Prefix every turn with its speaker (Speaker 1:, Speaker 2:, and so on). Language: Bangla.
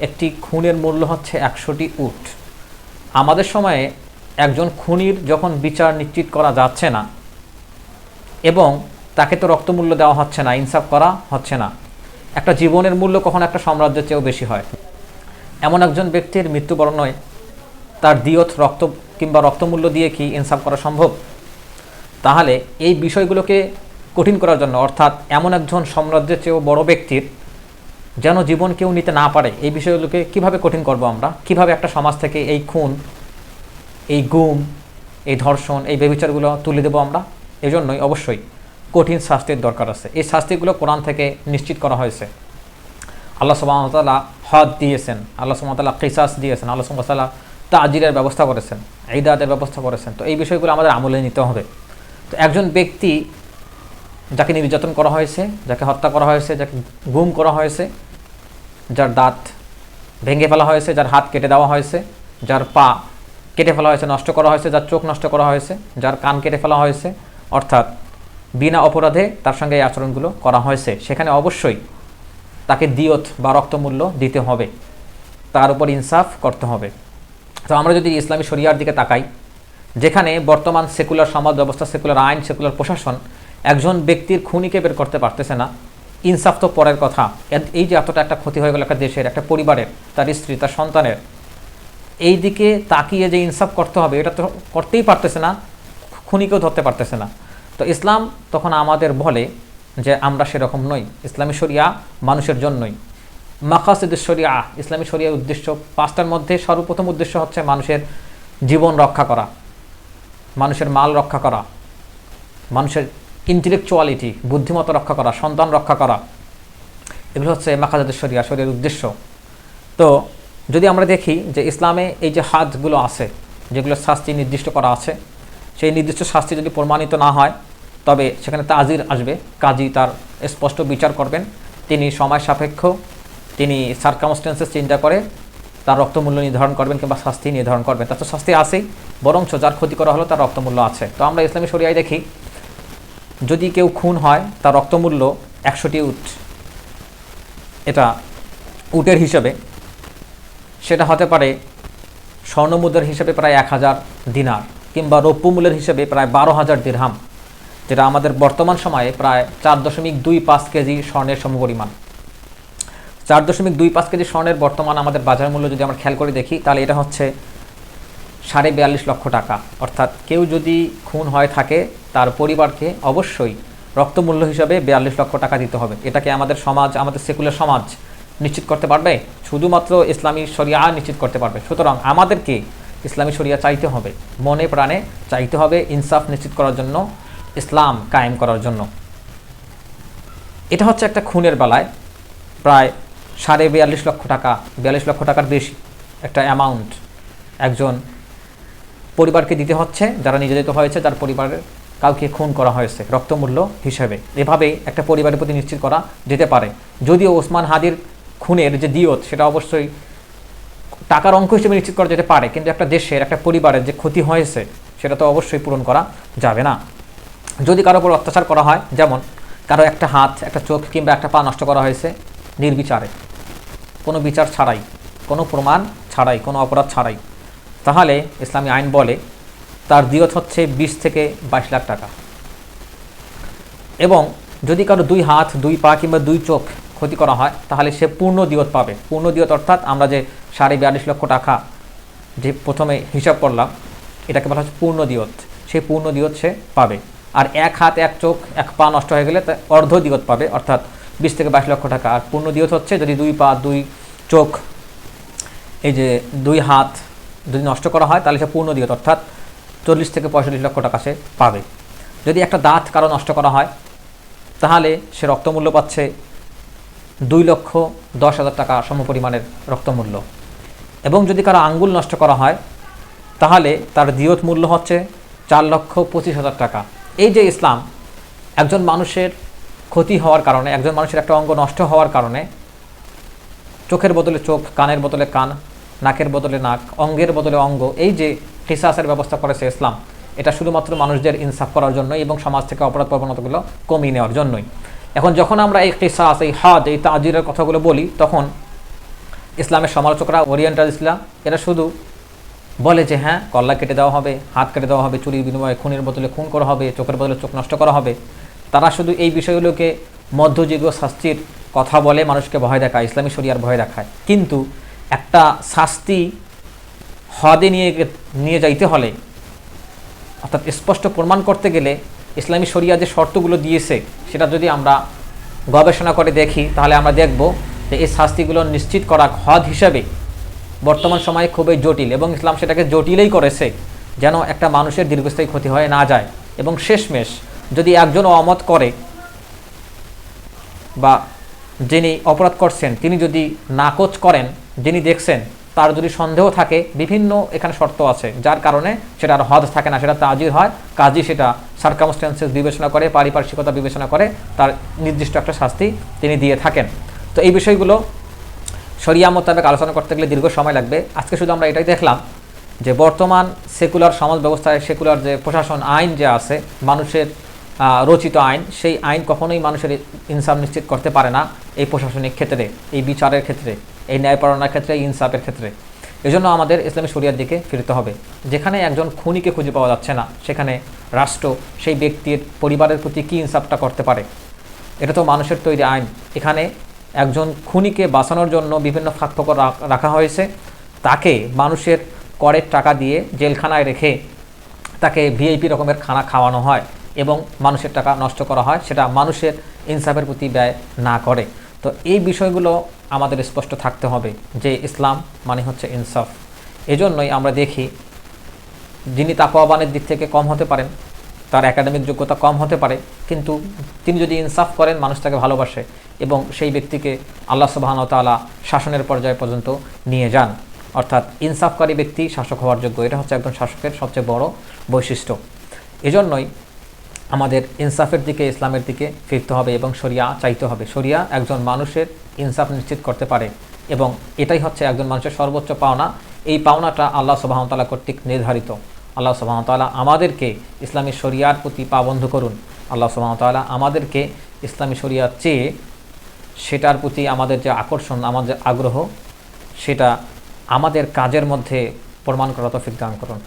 Speaker 1: একটি খুনের মূল্য হচ্ছে 100টি উট। আমাদের সময়ে একজন খুনির যখন বিচার নিশ্চিত করা যাচ্ছে না এবং তাকে তো রক্তমূল্য দেওয়া হচ্ছে না, ইনসাফ করা হচ্ছে না, একটা জীবনের মূল্য কখনো একটা সাম্রাজ্যের চেয়েও বেশি হয়। এমন একজন ব্যক্তির মৃত্যুবরণে তার দিয়ত রক্ত কিংবা রক্তমূল্য দিয়ে কি ইনসাফ করা সম্ভব? তাহলে এই বিষয়গুলোকে কঠিন করার জন্য, অর্থাৎ এমন একজন সাম্রাজ্যের চেয়েও বড় ব্যক্তির যেন জীবন কেউ নিতে না পারে, এই বিষয়গুলোকে কিভাবে কঠিন করব আমরা, কিভাবে একটা সমাজ থেকে এই খুন, এই গুম, এই ধর্ষণ, এই ব্যভিচারগুলো তুলে দেবো আমরা। এজন্যই অবশ্যই কঠিন শাস্তির দরকার আছে। এই শাস্তিগুলো কোরআন থেকে নিশ্চিত করা হয়েছে। আল্লাহ সুবহানাহু ওয়া তাআলা হদ দিয়েছেন, আল্লাহ সুবহানাহু ওয়া তাআলা কিসাস দিয়েছেন, আল্লাহ সুবহানাহু ওয়া তাআলা তাজিরের ব্যবস্থা করেছেন, ইদাতের ব্যবস্থা করেছেন। তো এই বিষয়গুলো আমাদের আমলে নিতে হবে। তো একজন ব্যক্তি যাকে নির্যাতন করা হয়েছে, যাকে হত্যা করা হয়েছে, যাকে গুম করা হয়েছে, যার দাঁত ভেঙে ফেলা হয়েছে, যার হাত কেটে দেওয়া হয়েছে, যার পা কেটে ফেলা হয়েছে, নষ্ট করা হয়েছে, যার চোখ নষ্ট করা হয়েছে, যার কান কেটে ফেলা হয়েছে, অর্থাৎ বিনা অপরাধে তার সঙ্গে এই আচরণগুলো করা হয়েছে, সেখানে অবশ্যই তাকে দিয়ত বা রক্তমূল্য দিতে হবে, তার উপর ইনসাফ করতে হবে। তো আমরা যদি ইসলামী শরিয়ার দিকে তাকাই, যেখানে বর্তমান সেকুলার সমাজ ব্যবস্থা, সেকুলার আইন, সেকুলার প্রশাসন একজন ব্যক্তির খুনিকে বের করতে পারতেছে না, ইনসাফ তো পরের কথা। এই যে এতটা একটা ক্ষতি হয়ে গেল একটা দেশের, একটা পরিবারের, তার স্ত্রী, তার সন্তানের, এই দিকে তাকিয়ে যে ইনসাফ করতে হবে এটা তো করতেই পারতেছে না, খুনিকেও ধরতে পারতেছে না। তো ইসলাম তখন আমাদের বলে যে আমরা সেরকম নই। ইসলামী শরিয়া মানুষের জন্যই। মাকাসিদুশ শরিয়া, ইসলামী শরিয়ার উদ্দেশ্য 5টার মধ্যে সর্বপ্রথম উদ্দেশ্য হচ্ছে মানুষের জীবন রক্ষা করা, মানুষের মাল রক্ষা করা, মানুষের ইন্টেলেকচুয়ালিটি, বুদ্ধিমত্তা রক্ষা করা, সন্তান রক্ষা করা। এগুলো হচ্ছে মাকাসিদুশ শরিয়া, শরিয়ার উদ্দেশ্য। তো যদি আমরা দেখি যে ইসলামে এই যে হাদগুলো আছে, যেগুলো শাস্তি নির্দিষ্ট করা আছে, সেই নির্দিষ্ট শাস্তি যদি প্রমাণিত না হয় তবে সেখানে তাজির আসবে। কাজী তার স্পষ্ট বিচার করবেন, তিনি সময় সাপেক্ষ, তিনি সার্কামস্টেন্সেস চিন্তা করে তার রক্তমূল্য নির্ধারণ করবেন কিংবা শাস্তি নির্ধারণ করবেন। তার তো শাস্তি আছেই, বরঞ্চ যার ক্ষতি করা হলো তার রক্তমূল্য আছে। তো আমরা ইসলামী শরিয়ায় দেখি যদি কেউ খুন হয় তার রক্তমূল্য 100টি উট। এটা উটের হিসেবে সেটা হতে পারে স্বর্ণমুদ্রার হিসেবে প্রায় 1000 দিনার, কিংবা রৌপ্যমূল্যের হিসেবে প্রায় 12,000 দিরহাম, যেটা আমাদের বর্তমান সময়ে প্রায় 4.25 কেজি স্বর্ণের সমপরিমাণ। 4.25 কেজি স্বর্ণের বর্তমান আমাদের বাজার মূল্য যদি আমরা খেয়াল করে দেখি, তাহলে এটা হচ্ছে 42.5 লক্ষ টাকা। অর্থাৎ কেউ যদি খুন হয়ে থাকে তার পরিবারকে অবশ্যই রক্তমূল্য হিসাবে 42 লক্ষ টাকা দিতে হবে। এটাকে আমাদের সমাজ, আমাদের সেকুলার সমাজ নিশ্চিত করতে পারবে? শুধুমাত্র ইসলামী শরিয়া নিশ্চিত করতে পারবে। সুতরাং আমাদেরকে ইসলামী শরিয়া চাইতে হবে, মনে প্রাণে চাইতে হবে, ইনসাফ নিশ্চিত করার জন্য, ইসলাম কায়েম করার জন্য। এটা হচ্ছে একটা খুনের বেলায় প্রায় 42.5 লক্ষ টাকা, 42 লক্ষ টাকার বেশি একটা অ্যামাউন্ট একজন পরিবারকে দিতে হচ্ছে, যারা নির্যাতিত হয়েছে, যার পরিবারের কাউকে খুন করা হয়েছে, রক্তমূল্য হিসেবে। এভাবেই একটা পরিবারের প্রতি নিশ্চিত করা যেতে পারে। যদিও ওসমান হাদির খুনের যে দিয়ত সেটা অবশ্যই টাকার অঙ্ক হিসেবে নিশ্চিত করা যেতে পারে, কিন্তু একটা দেশের, একটা পরিবারের যে ক্ষতি হয়েছে সেটা তো অবশ্যই পূরণ করা যাবে না। যদি কারো উপর অত্যাচার করা হয়, যেমন কারো একটা হাত, একটা চোখ কিংবা একটা পা নষ্ট করা হয়েছে নির্বিচারে, কোনো বিচার ছাড়াই, কোনো প্রমাণ ছাড়াই, কোনো অপরাধ ছাড়াই, তাহলে ইসলামী আইন বলে তার দিয়ত হচ্ছে 20 থেকে 22 লাখ টাকা। এবং যদি কারো 2 হাত, 2 পা কিংবা 2 চোখ ক্ষতি করা হয় তাহলে সে পূর্ণ দিয়ত পাবে। পূর্ণ দিয়ত অর্থাৎ আমরা যে 42.5 লক্ষ টাকা যে প্রথমে হিসাব করলাম, এটাকে বলা হচ্ছে পূর্ণ দিয়ত। সেই পূর্ণ দিয়ত সে পাবে। আর 1 হাত, 1 চোখ, 1 পা নষ্ট হয়ে গেলে তা অর্ধ দিয়ত পাবে, অর্থাৎ 20 থেকে 22 লক্ষ টাকা। আর পূর্ণ দিয়ত হচ্ছে যদি 2 পা, 2 চোখ, এই যে 2 হাত যদি নষ্ট করা হয় তাহলে সে পূর্ণ দিয়ত, অর্থাৎ 40 থেকে 45 লক্ষ টাকা সে পাবে। যদি একটা দাঁত কারো নষ্ট করা হয় তাহলে সে রক্তমূল্য পাচ্ছে 2,10,000 টাকা সমপরিমাণের রক্তমূল্য। এবং যদি কারো আঙ্গুল নষ্ট করা হয় তাহলে তার দিয়ত মূল্য হচ্ছে 4,25,000 টাকা। এই যে ইসলাম একজন মানুষের ক্ষতি হওয়ার কারণে, একজন মানুষের একটা অঙ্গ নষ্ট হওয়ার কারণে, চোখের বদলে চোখ, কানের বদলে কান, নাকের বদলে নাক, অঙ্গের বদলে অঙ্গ, এই যে কিসাসের ব্যবস্থা করেছে ইসলাম, এটা শুধুমাত্র মানুষদের ইনসাফ করার জন্যই এবং সমাজ থেকে অপরাধ প্রবণতাগুলো কমিয়ে নেওয়ার জন্যই। এখন যখন আমরা এই কিসাস, এই হদ, এই তাজিরের কথাগুলো বলি, তখন ইসলামের সমালোচকরা ওরিয়েন্টালিস্টরা এরা শুধু বলে যে হ্যাঁ, কল্লা কেটে দেওয়া হবে, হাত কেটে দেওয়া হবে, চুরির বিনিময়ে খুনের বদলে খুন করা হবে, চোখের বদলে চোখ নষ্ট করা হবে। তারা শুধু এই বিষয়গুলোকে মধ্যযুগীয় শাস্তির কথা বলে মানুষকে ভয় দেখায়, ইসলামী শরিয়ার ভয় দেখায়। কিন্তু একটা শাস্তি হদে নিয়ে যাইতে হলে, অর্থাৎ স্পষ্ট প্রমাণ করতে গেলে ইসলামী শরিয়া যে শর্তগুলো দিয়েছে সেটা যদি আমরা গবেষণা করে দেখি, তাহলে আমরা দেখব যে এই শাস্তিগুলো নিশ্চিত করা হদ হিসাবে বর্তমান সময়ে খুবই জটিল, এবং ইসলাম সেটাকে জটিলই করেছে যেন একটা মানুষের দীর্ঘস্থায়ী ক্ষতি হয়ে না যায়। এবং শেষমেশ যদি একজন অমত করে বা যিনি অপরাধ করছেন তিনি যদি নাকচ করেন, যিনি দেখছেন তার যদি সন্দেহ থাকে, বিভিন্ন এখানে শর্ত আছে যার কারণে সেটা আর হদ থাকে না, সেটা তাজির হয়। কাজী সেটা সার্কামস্ট্যান্সেস বিবেচনা করে, পারিপার্শ্বিকতা বিবেচনা করে তার নির্দিষ্ট একটা শাস্তি তিনি দিয়ে থাকেন। তো এই বিষয়গুলো শরিয়া মোতাবেক আলোচনা করতে গেলে দীর্ঘ সময় লাগবে। আজকে শুধু আমরা এটাই দেখলাম যে বর্তমান সেকুলার সমাজ ব্যবস্থায় সেকুলার যে প্রশাসন আইন যে আছে, মানুষের রচিত আইন, সেই আইন কখনোই মানুষের ইনসাফ নিশ্চিত করতে পারে না এই প্রশাসনিক ক্ষেত্রে, এই বিচারের ক্ষেত্রে, এই ন্যায়পালনার ক্ষেত্রে, এই ইনসাফের ক্ষেত্রে। এজন্য আমাদের ইসলামী শরিয়ার দিকে ফিরতে হবে। যেখানে একজন খুনিকে খুঁজে পাওয়া যাচ্ছে না, সেখানে রাষ্ট্র সেই ব্যক্তির পরিবারের প্রতি কী ইনসাফটা করতে পারে? এটা তো মানুষের তৈরি আইন। এখানে একজন খুনিকে বাঁচানোর জন্য বিভিন্ন ফাঁকফোকর রাখা হয়েছে, তাকে মানুষের করের টাকা দিয়ে জেলখানায় রেখে তাকে ভিআইপি রকমের খানা খাওয়ানো হয় এবং মানুষের টাকা নষ্ট করা হয়, সেটা মানুষের ইনসাফের প্রতি ব্যয় না করে। তো এই বিষয়গুলো আমাদের স্পষ্ট থাকতে হবে যে ইসলাম মানে হচ্ছে ইনসাফ। এজন্যই আমরা দেখি যিনি তাকওয়াবানের দিক থেকে কম হতে পারেন, তার একাডেমিক যোগ্যতা কম হতে পারে, কিন্তু তিনি যদি ইনসাফ করেন মানুষ তাকে ভালোবাসে এবং সেই ব্যক্তিকে আল্লাহ সুবহানাহু ওয়া তাআলা শাসনের পর্যায় পর্যন্ত নিয়ে যান। অর্থাৎ ইনসাফকারী ব্যক্তি শাসক হওয়ার যোগ্য, এটা হচ্ছে একজন শাসকের সবচেয়ে বড় বৈশিষ্ট্য। এজন্যই আমাদের ইনসাফের দিকে, ইসলামের দিকে ফিরতে হবে এবং শরিয়া চাইতে হবে। শরিয়া একজন মানুষের ইনসাফ নিশ্চিত করতে পারে এবং এটাই হচ্ছে একজন মানুষের সর্বোচ্চ পাওনা। এই পাওনাটা আল্লাহ সুবহানাহু ওয়া তাআলা কর্তৃক নির্ধারিত। আল্লাহ সুবহানাহু ওয়া তাআলা আমাদেরকে ইসলামী শরিয়ার প্রতি পাবন্ধ করুন। আল্লাহ সুবহানাহু ওয়া তাআলা আমাদেরকে ইসলামী শরিয়ার চেয়ে সেটার প্রতি আমাদের যে আকর্ষণ, আমাদের আগ্রহ, সেটা আমাদের কাজের মধ্যে প্রমাণ করা তৌফিক দান করুন।